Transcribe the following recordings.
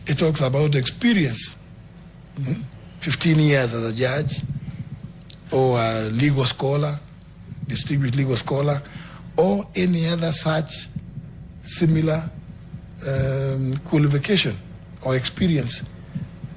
it talks about experience. 15 years as a judge, or a legal scholar, distinguished legal scholar, or any other such similar qualification or experience.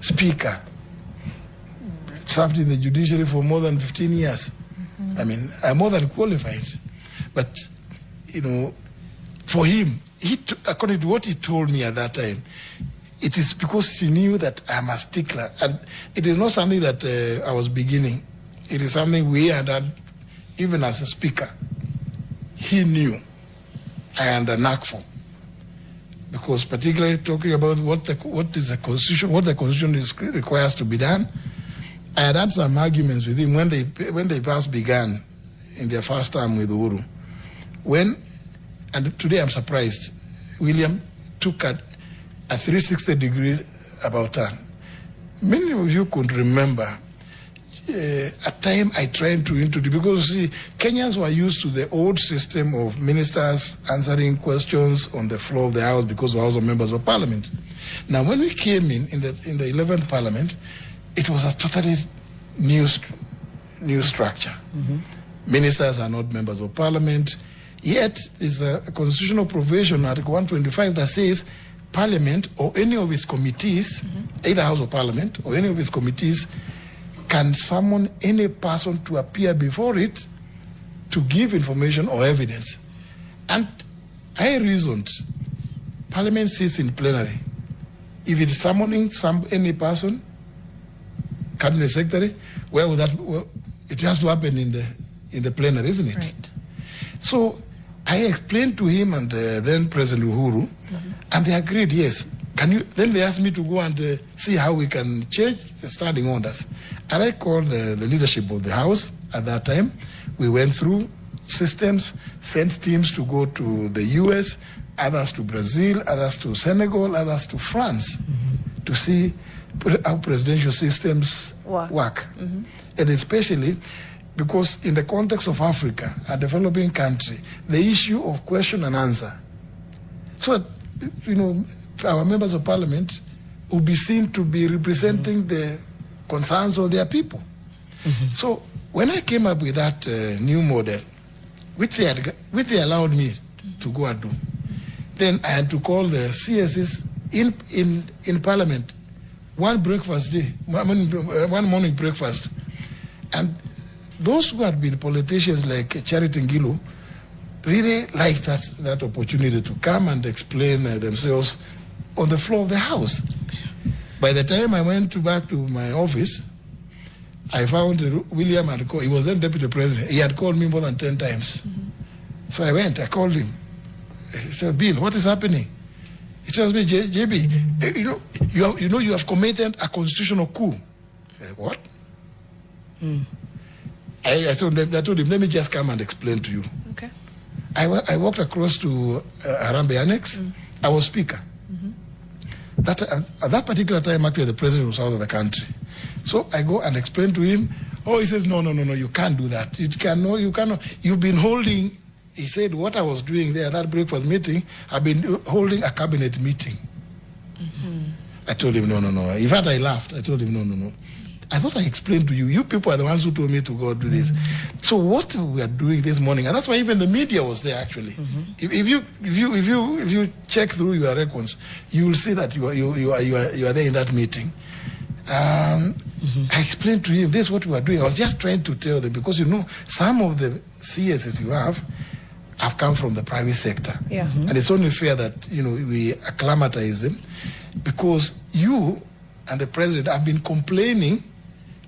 Speaker, served in the judiciary for more than 15 years. I mean, I'm more than qualified. But, you know, for him, according to what he told me at that time, it is because he knew that I'm a stickler. And it is not something that I was beginning. It is something we had done, even as a speaker. He knew I had a knack for. Because particularly talking about what the Constitution requires to be done, I had had some arguments with him when they first began in their first term with Uhuru. And today I'm surprised, William took a 360-degree about turn. Many of you could remember a time I tried to introduce, because see, Kenyans were used to the old system of ministers answering questions on the floor of the House because we were also members of Parliament. Now, when we came in the 11th Parliament, it was a totally new structure. Ministers are not members of Parliament, yet there's a constitutional provision, Article 125, that says Parliament or any of its committees, either House of Parliament or any of its committees, can summon any person to appear before it to give information or evidence. And I reasoned, Parliament sits in plenary. If it's summoning any person, cabinet secretary, where would that? Well, it has to happen in the plenary, isn't it? Right. So I explained to him and then President Uhuru, and they agreed. Yes. Then they asked me to go and see how we can change the standing orders. And I called the leadership of the House at that time. We went through systems, sent teams to go to the US, others to Brazil, others to Senegal, others to France, to see how presidential systems work. And especially because in the context of Africa, a developing country, the issue of question and answer, so that, you know, our members of Parliament will be seen to be representing the concerns of their people. So when I came up with that new model, which they allowed me to go and do, then I had to call the CSs in Parliament, one morning breakfast. And those who had been politicians like Charity Ngilu really liked that opportunity to come and explain themselves on the floor of the House. By the time I went back to my office, I found William had called. He was then deputy president. He had called me more than 10 times. So I called him. He said, Bill, what is happening? He tells me, JB, you have committed a constitutional coup. I said, what? I told him, let me just come and explain to you. Okay. I walked across to Harambee Annex. I was speaker. At that particular time, actually, the president was out of the country. So I go and explain to him. Oh, he says, no, you can't do that. You cannot. You've been holding, he said, what I was doing there, that breakfast meeting, I've been holding a cabinet meeting. I told him, no. In fact, I laughed. I told him, no. I thought I explained to you. You people are the ones who told me to go do this. So what we are doing this morning, and that's why even the media was there actually. If you check through your records, you will see that you are there in that meeting. I explained to him this is what we are doing. I was just trying to tell them, because you know some of the CSs you have come from the private sector, and it's only fair that we acclimatize them, because you and the president have been complaining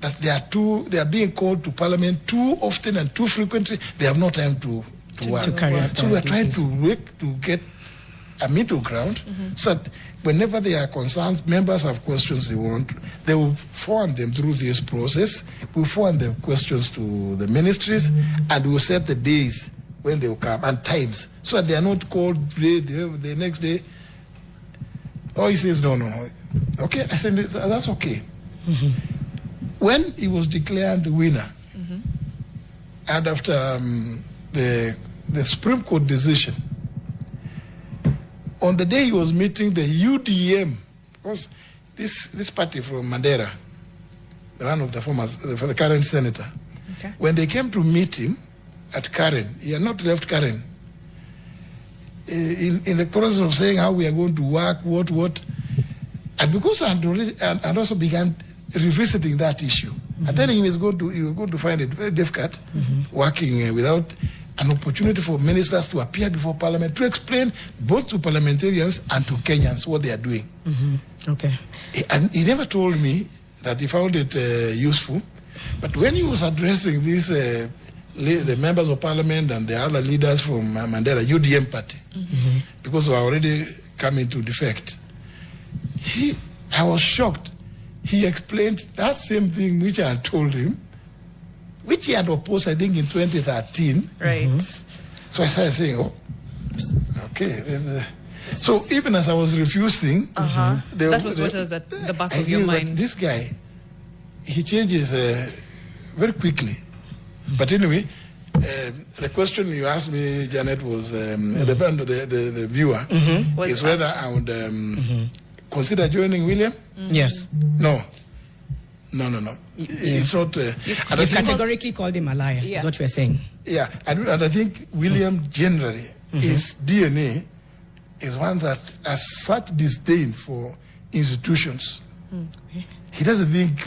that they are being called to Parliament too often and too frequently. They have no time to work. To carry out so we are trying to work to get a middle ground, so that whenever there are concerns, members have questions they want, they will forward them through this process. We'll forward the questions to the ministries, and we'll set the days when they will come and times, so that they are not called the next day. Oh, he says, no. Okay, I said, that's okay. When he was declared the winner, and after the Supreme Court decision, on the day he was meeting the UDM because this party from Mandera, one of the for the current senator, when they came to meet him at Karen, he had not left Karen. In the process of saying how we are going to work, what, and because I had already, and also began revisiting that issue. And telling him he was going to find it very difficult working without an opportunity for ministers to appear before Parliament to explain both to parliamentarians and to Kenyans what they are doing. Okay. And he never told me that he found it useful. But when he was addressing these, the members of Parliament and the other leaders from Mandela, UDM party, because we are already coming to defect, I was shocked. He explained that same thing which I had told him, which he had opposed, I think, in 2013. Right. So I started saying, oh, okay. So even as I was refusing, that was what was at the back of your mind. This guy, he changes very quickly. But anyway, the question you asked me, Janet, was the viewer is whether I would consider joining William. Yes. No. It's not. You've categorically called him a liar, is what we're saying. Yeah, and I think William generally, his DNA is one that has such disdain for institutions. He doesn't think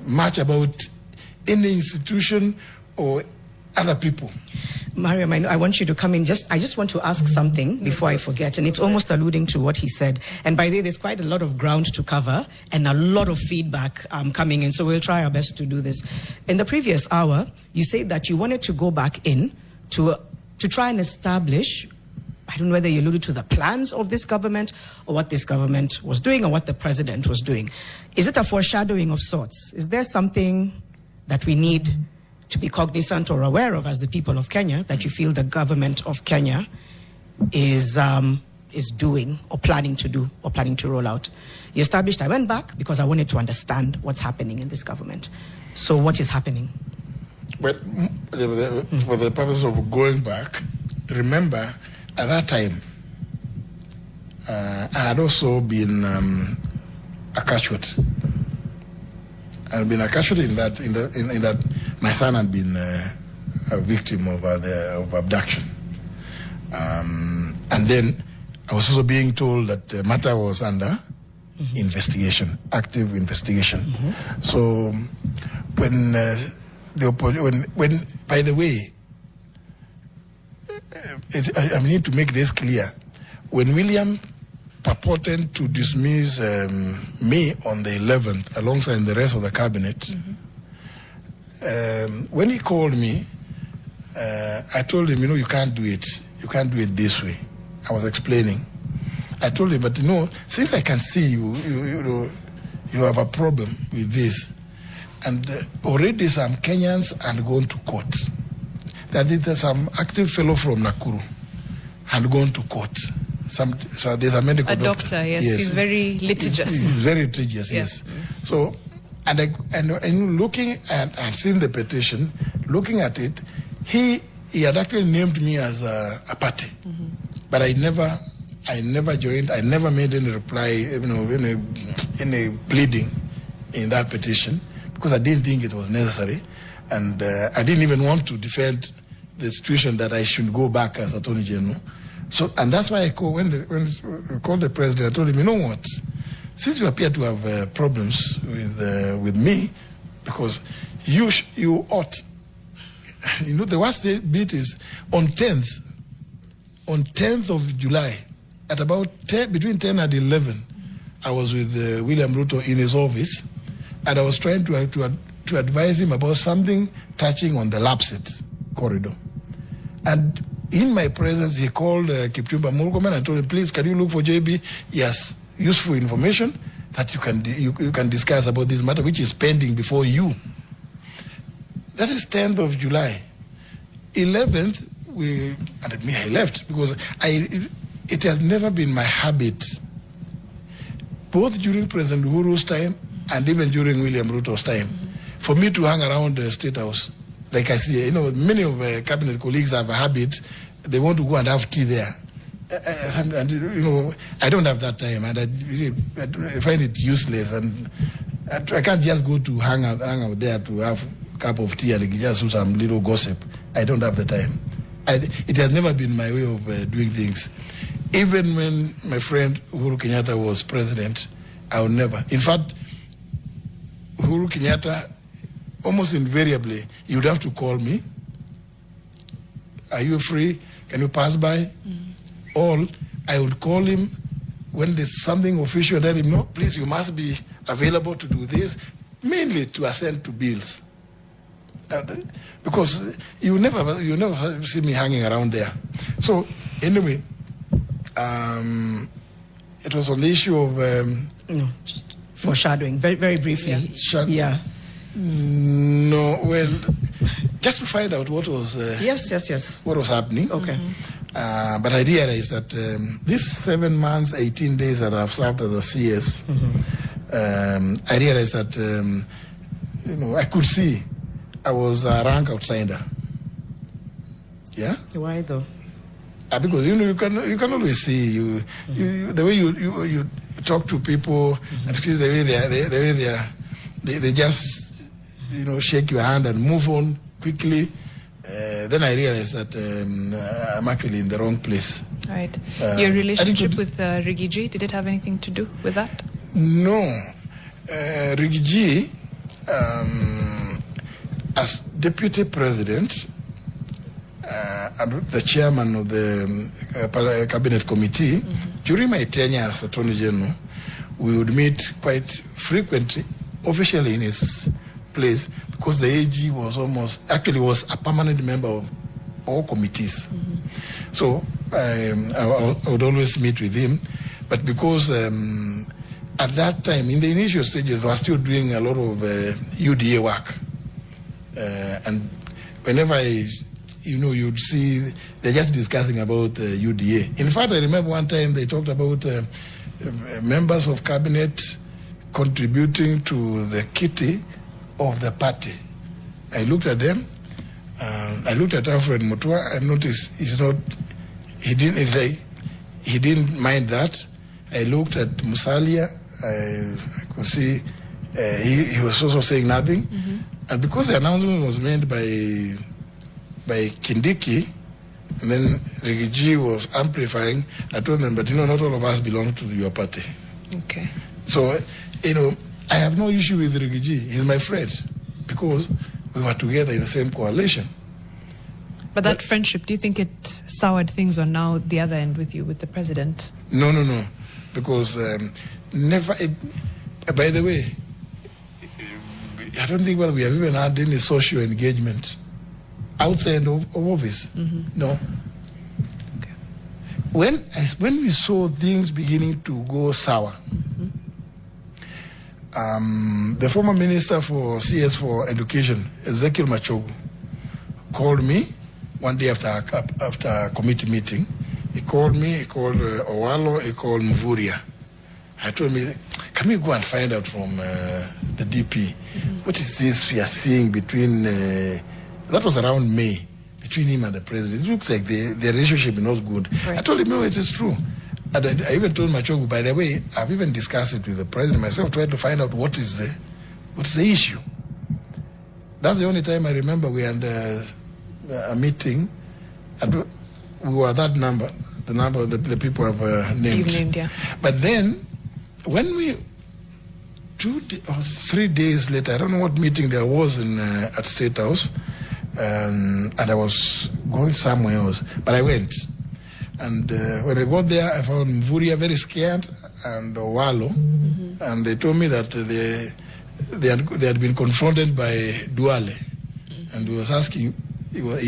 much about any institution or other people. Mariam, I want you to come in. I just want to ask something before I forget, and it's almost alluding to what he said. And by the way, there's quite a lot of ground to cover and a lot of feedback coming in, so we'll try our best to do this. In the previous hour, you said that you wanted to go back in to try and establish, I don't know whether you alluded to the plans of this government or what this government was doing or what the president was doing. Is it a foreshadowing of sorts? Is there something that we need to be cognizant or aware of as the people of Kenya that you feel the government of Kenya is doing or planning to do or planning to roll out? You established I went back because I wanted to understand what's happening in this government. So what is happening? Well, for the purpose of going back, remember at that time I had also been a casualty. I've been a casualty in that my son had been a victim of abduction, and then I was also being told that the matter was under investigation, active investigation. So when by the way, I need to make this clear. When William purported to dismiss me on the 11th alongside the rest of the cabinet, when he called me, I told him, you can't do it. You can't do it this way. I was explaining. I told him, but since I can see you have a problem with this, and already some Kenyans had gone to court. That there's some active fellow from Nakuru had gone to court. So there's a medical doctor. Yes, he's very litigious. He's very litigious, yes. So, and looking and seeing the petition, looking at it, he had actually named me as a party, but I never joined. I never made any reply, any pleading in that petition because I didn't think it was necessary, and I didn't even want to defend the situation that I should go back as Attorney General. So, and that's why I called, when we called the president, I told him, you know what, since you appear to have problems with me, because you ought, the worst bit is on 10th of July, at about between 10 and 11, I was with William Ruto in his office, and I was trying to advise him about something touching on the Lapset corridor. And in my presence, he called Kipchumba Murkomen and told him, please, can you look for JB? Yes, useful information that you can discuss about this matter, which is pending before you. That is 10th of July. 11th, I left because it has never been my habit, both during President Uhuru's time and even during William Ruto's time, for me to hang around the State House. Like I see, many of cabinet colleagues have a habit, they want to go and have tea there. and you know, I don't have that time, and I find it useless, and I can't just go to hang out there to have a cup of tea and just do some little gossip. I don't have the time. It has never been my way of doing things. Even when my friend Uhuru Kenyatta was president, I would never. In fact, Uhuru Kenyatta, almost invariably, he would have to call me. Are you free? Can you pass by? Or I would call him when there's something official, tell him, no, please, you must be available to do this, mainly to assent to bills. Because you never see me hanging around there. So anyway, it was on the issue of no, just foreshadowing, very, very briefly. Yeah. No, well, just to find out what was yes, what was happening. Okay. But I realized that these 7 months, 18 days that I've served as a CS, I realized that you know, I could see I was a rank outsider. Yeah. Why though? Because you know, you can always see the way you talk to people, and the way they just, you know, shake your hand and move on quickly. Then I realized that I'm actually in the wrong place. Right. Your relationship with Riggy, did it have anything to do with that? No. Riggy, as deputy president and the chairman of the cabinet committee, during my tenure as Attorney General, we would meet quite frequently, officially in his place, because the AG was was a permanent member of all committees. So I would always meet with him. But because at that time, in the initial stages, I was still doing a lot of UDA work. And whenever you'd see, they're just discussing about UDA. In fact, I remember one time they talked about members of cabinet contributing to the kitty of the party. I looked at them. I looked at Alfred Mutua. I noticed he didn't mind that. I looked at Musalia. I could see he was also saying nothing. And because the announcement was made by Kindiki, and then Riggy was amplifying, I told them, but you know, not all of us belong to your party. Okay. So, you know, I have no issue with Riggy. He's my friend because we were together in the same coalition. But that friendship, do you think it soured things on now the other end with you, with the president? No. Because by the way, I don't think whether we have even had any social engagement outside of office. No. Okay. When we saw things beginning to go sour, the former minister for CS for Education, Ezekiel Machogu, called me one day after a committee meeting. He called me, he called Owalo, he called Mvuria. I told me, can we go and find out from the DP, what is this we are seeing between, that was around May, between him and the president. It looks like the relationship is not good. Right. I told him, no, it is true. And I even told Machogu, by the way, I've even discussed it with the president myself, tried to find out what is the issue. That's the only time I remember we had a meeting, and we were that number, the number of the people have named. You've named, yeah. But then, when we 2 or 3 days later, I don't know what meeting there was at State House, and I was going somewhere else, but I went. And when I got there, I found Mvuria very scared and Owalo, and they told me that they had been confronted by Duale, and he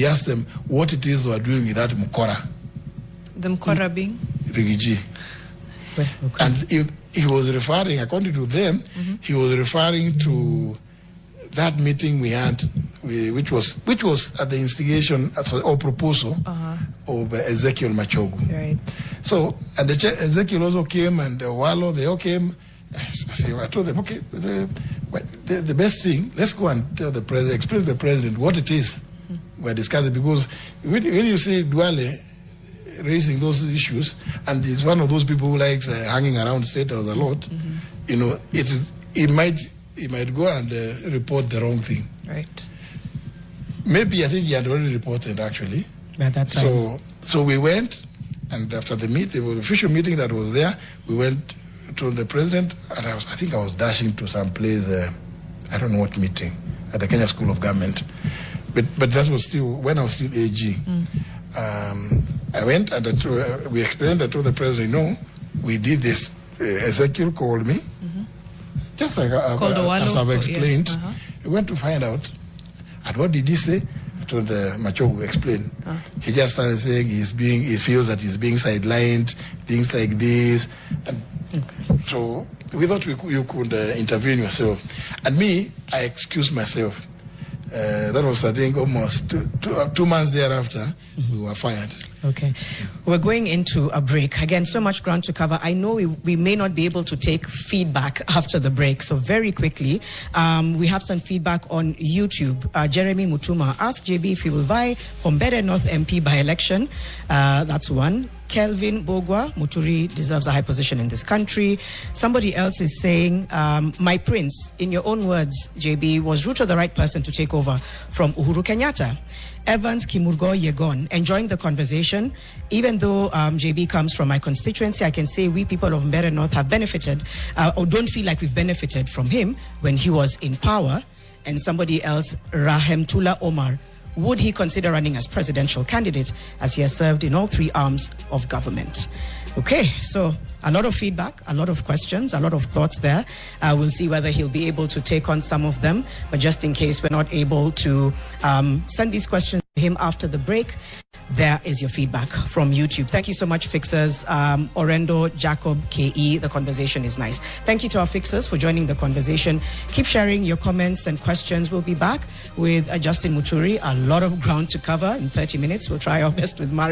asked them what it is they were doing with that Mukora. The Mukora being? Riggy. Okay. And he was referring, according to them, he was referring to that meeting we had, which was at the instigation or proposal of Ezekiel Machogu. Right. So, and Ezekiel also came, and Wallo, they all came. I told them, okay, the best thing, let's go and tell the president, explain to the president what it is we're discussing, because when you see Duale, raising those issues, and he's one of those people who likes hanging around State House a lot, you know, he might go and report the wrong thing. Right. Maybe I think he had already reported actually. At that time. So we went, and after the official meeting that was there, we went to the president, and I think I was dashing to some place, I don't know what meeting, at the Kenya School of Government. But that was still, when I was still AG. I went and we explained, I told the president, no, we did this. Ezekiel called me, just like as I've explained. Yes. We went to find out. And what did he say? I told Machogu explain. He just started saying he feels that he's being sidelined, things like this. And so we thought you could intervene yourself. And me, I excused myself. That was, I think, almost 2 months thereafter, we were fired. Okay. We're going into a break. Again, so much ground to cover. I know we may not be able to take feedback after the break. So very quickly, we have some feedback on YouTube. Jeremy Mutuma asked JB if he will vie from Better North MP by election. That's one. Kelvin Bogwa, Muturi deserves a high position in this country. Somebody else is saying, my prince, in your own words, JB, was Ruto the right person to take over from Uhuru Kenyatta? Evans Kimurgo Yegon, enjoying the conversation. Even though JB comes from my constituency, I can say we people of Mbeere North have benefited, or don't feel like we've benefited from him when he was in power. And somebody else, Rahemtullah Omar, would he consider running as presidential candidate as he has served in all 3 arms of government? Okay, so a lot of feedback, a lot of questions, a lot of thoughts there. We'll see whether he'll be able to take on some of them. But just in case we're not able to send these questions to him after the break, there is your feedback from YouTube. Thank you so much, Fixers. Orendo, Jacob, KE, the conversation is nice. Thank you to our Fixers for joining the conversation. Keep sharing your comments and questions. We'll be back with Justin Muturi. A lot of ground to cover in 30 minutes. We'll try our best with Mario.